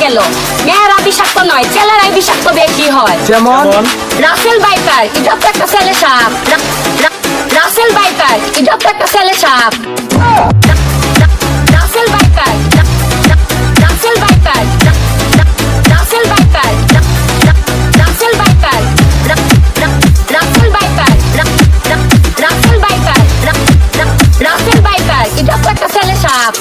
গেল। মেয়েরা বিষাক্ত নয়, ছেলেরাই বিষাক্ত বেশি হয়। যেমন রাসেল ভাইপার, এটা তো একটা ছেলে সাপ। রাসেল ভাইপার, এটা তো একটা ছেলে সাপ। Russell viper, Russell viper, Russell viper, Russell viper, Russell viper, Russell viper, Russell viper, এটা তো একটা ছেলে সাপ।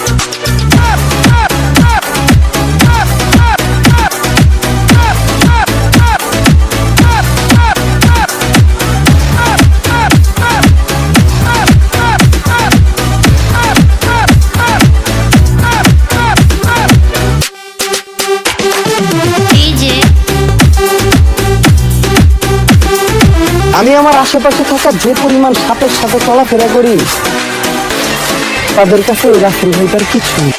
আমি আমার আশেপাশে থাকা যে পরিমাণ সাপের সাথে চলাফেরা করি, তাদের কাছে ওই রাসেল ভাইপার কিছু না।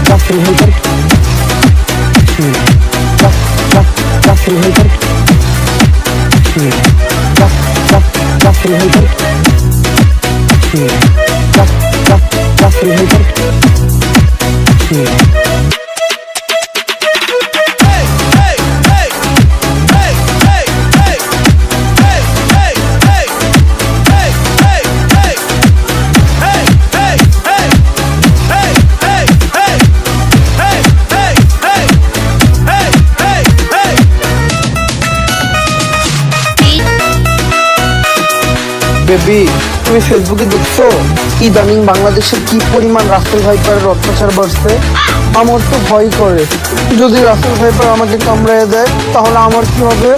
রাসেল ভাইপার কিছু না। রাসেল ভাইপার কিছু না। রাসেল ভাইপার কিছু না। রাসেল ভাইপার কিছু না। বেবি, তুমি ফেসবুকে দেখছো ইদানিং বাংলাদেশের কি পরিমাণ রাসেল ভাইপারের অত্যাচার বাড়ছে? আমার তো ভয় করে, যদি রাসেল ভাইপার আমাকে কামড়ায় দেয় তাহলে আমার কি হবে?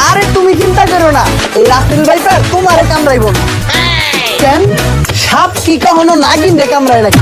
আরে তুমি চিন্তা করো না, এই রাসেল ভাইপার তোমারে কামড়াইব না। কেন? সাপ কি কখনো নাগিন রে কামড়ায় নাকি?